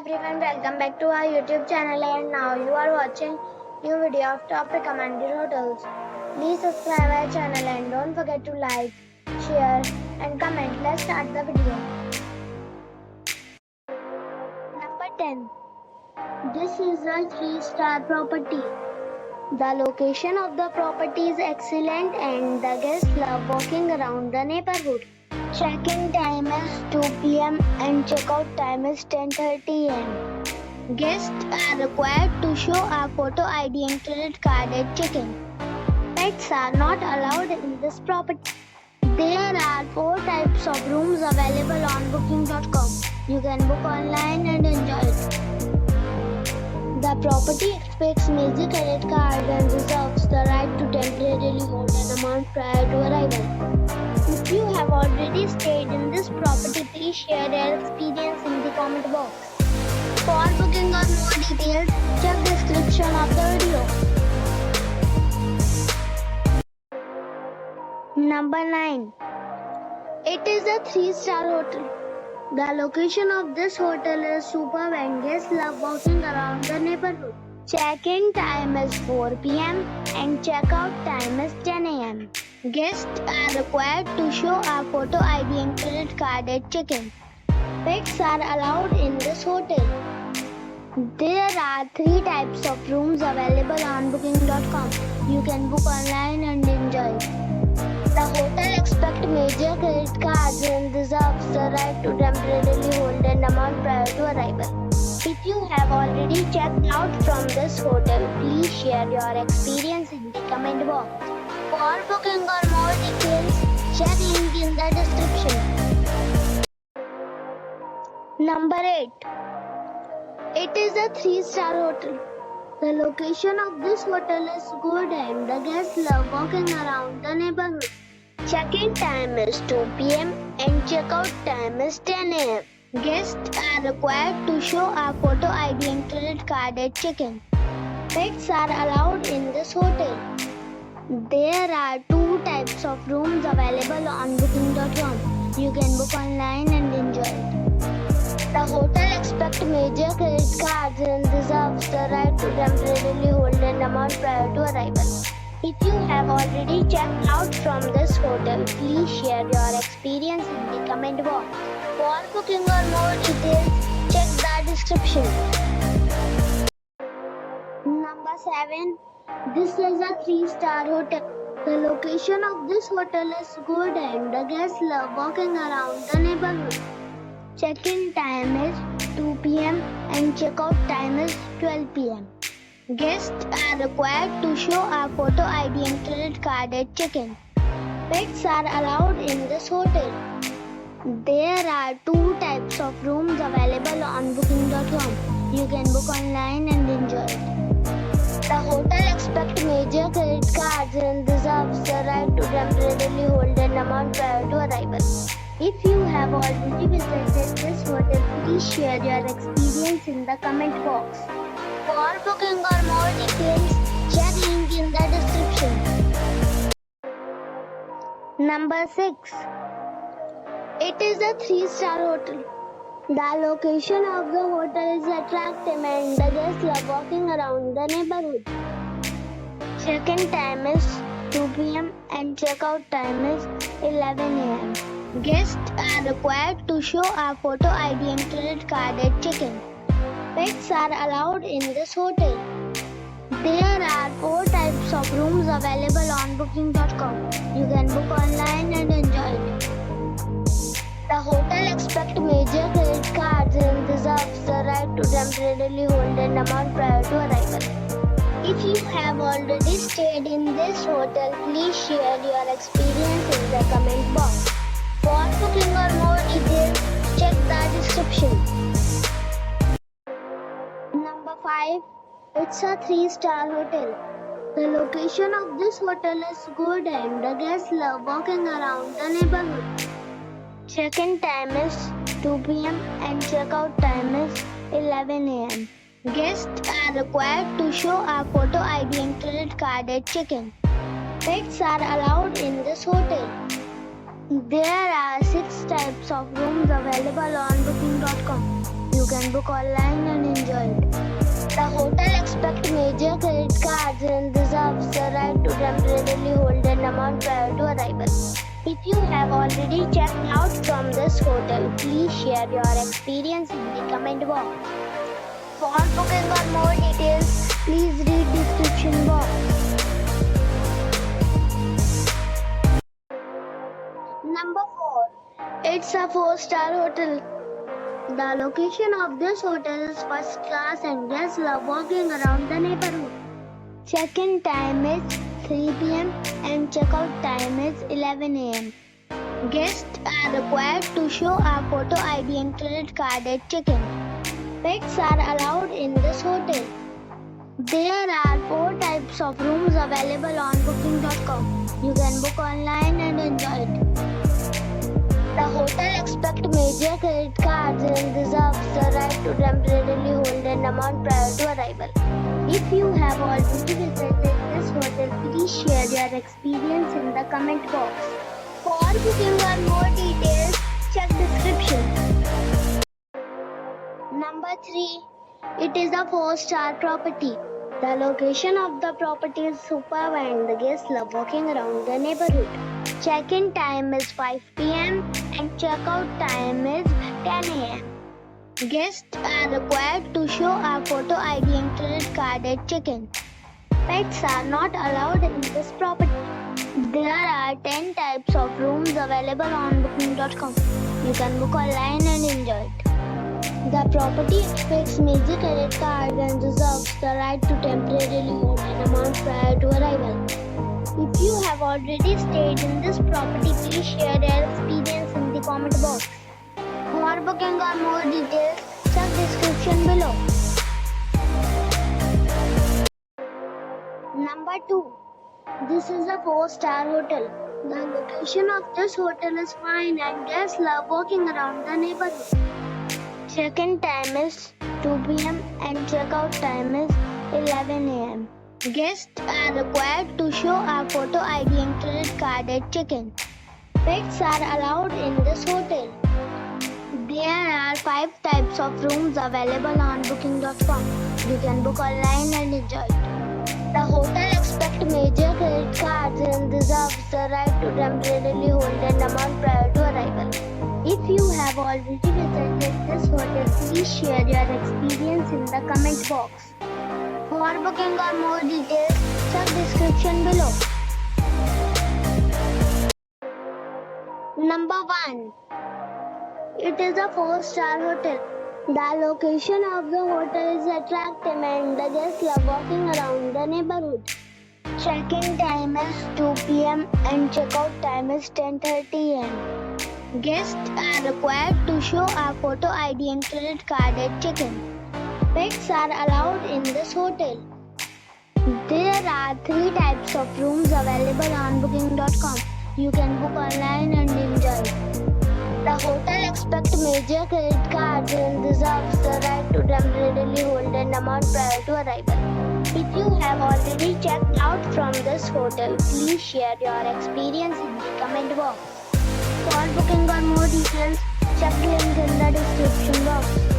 everyone, welcome back to our YouTube channel, and now you are watching new video of top recommended hotels. Please subscribe our channel and don't forget to like, share and comment. Let's start the video. Number 10. This is a 3-star property. The location of the property is excellent and the guests love walking around the neighborhood. Check-in time is 2 p.m. and check-out time is 10:30 a.m. Guests are required to show a photo ID and credit card at check-in. Pets are not allowed in this property. There are 4 types of rooms available on booking.com. You can book online and enjoy it. The property expects major credit card and reserves the right to temporarily hold an amount prior to arrival. If you have already stayed in this property, please share your experience in the comment box. For booking or more details, check the description of the video. Number 9. It is a 3-star hotel. The location of this hotel is superb and guests love walking around the neighborhood. Check-in time is 4 p.m. and check-out time is 10 a.m. Guests are required to show a photo ID and credit card at check-in. Pets are allowed in this hotel. There are 3 types of rooms available on booking.com. You can book online and enjoy it. The hotel expects major credit cards and reserves the right to temporarily hold an amount prior to arrival. If you have already checked out from this hotel, please share your experience in the comment box. For booking or more details, check link in the description. Number 8. It is a 3-star hotel. The location of this hotel is good and the guests love walking around the neighborhood. Check-in time is 2 p.m. and check-out time is 10 a.m. Guests are required to show a photo ID and credit card at check-in. Pets are allowed in this hotel. There are 2 types of rooms available on booking.com. You can book online and enjoy it. The hotel expects major credit cards and reserves the right to temporarily hold an amount prior to arrival. If you have already checked out from this hotel, please share your experience in the comment box. For booking or more details, check the description. Number 7. This is a 3-star hotel. The location of this hotel is good and the guests love walking around the neighborhood. Check-in time is 2 p.m. and check-out time is 12 p.m. Guests are required to show a photo ID and credit card at check-in. Pets are allowed in this hotel. There are 2 types of rooms available on booking.com. You can book online and enjoy it. The hotel expects major credit cards and reserves the right to temporarily hold an amount prior to arrival. If you have already visited this hotel, please share your experience in the comment box. For booking or more details, check link in the description. Number 6. It is a 3-star hotel. The location of the hotel is attractive and the guests love walking around the neighborhood. Check-in time is 2 p.m. and check-out time is 11 a.m. Guests are required to show a photo ID and credit card at check-in. Pets are allowed in this hotel. There are 4 types of rooms available on booking.com. You can book online and enjoy it. The hotel expects major credit cards and reserves the right to temporarily hold an amount prior to arrival. If you have already stayed in this hotel, please share your experience in the comment box. For booking or more details, check the description. Number 5. It's a 3-star hotel. The location of this hotel is good and the guests love walking around the neighborhood. Check-in time is 2 p.m. and check-out time is 11 a.m. Guests are required to show a photo ID and credit card at check-in. Pets are allowed in this hotel. There are 6 types of rooms available on booking.com. You You can book online and enjoy it. The hotel expects major credit cards and reserves the right to temporarily hold an amount prior to arrival. If you have already checked out from this hotel, please share your experience in the comment box. For booking or more details, please read description box. Number 4. It's a 4-star hotel. The location of this hotel is first class and guests love walking around the neighborhood. Check-in time is 3 p.m. and check-out time is 11 a.m. Guests are required to show a photo ID and credit card at check-in. Pets are allowed in this hotel. There are 4 types of rooms available on booking.com. You can book online and enjoy it. The hotel expects major credit cards and reserves the right to temporarily hold an amount prior to arrival. If you have already visited this hotel, please share your experience in the comment box. For booking or more details, check description. Number 3. It is a 4-star property. The location of the property is superb and the guests love walking around the neighborhood. Check-in time is 5 p.m. and check-out time is 10 a.m. Guests are required to show a photo ID and credit card at check-in. Pets are not allowed in this property. There are 10 types of rooms available on booking.com. You can book online and enjoy it. The property expects major credit cards and reserves the right to temporarily hold an amount prior to arrival. If you have already stayed in this property, please share your experience in the comment box. For booking or more details, check description below. Number 2. This is a 4-star hotel. The location of this hotel is fine and guests love walking around the neighborhood. Check-in time is 2 p.m. and check-out time is 11 a.m. Guests are required to show a photo ID and credit card at check-in. Pets are allowed in this hotel. There are 5 types of rooms available on booking.com. You can book online and enjoy it. The hotel expects major credit cards and reserves the right to temporarily hold an amount prior to arrival. If you have already visited this hotel, please share your experience in the comment box. For booking or more details, check description below. Number 1. It is a 4-star hotel. The location of the hotel is attractive and the guests love walking around the neighborhood. Check-in time is 2 p.m. and check-out time is 10:30 a.m. Guests are required to show a photo ID and credit card at check-in. Pets are allowed in this hotel. There are 3 types of rooms available on booking.com. You can book online and enjoy it. The hotel expects major credit cards and reserves the right to temporarily hold an amount prior to arrival. If you have already checked out from this hotel, please share your experience in the comment box. For booking or more details, check link in the description box.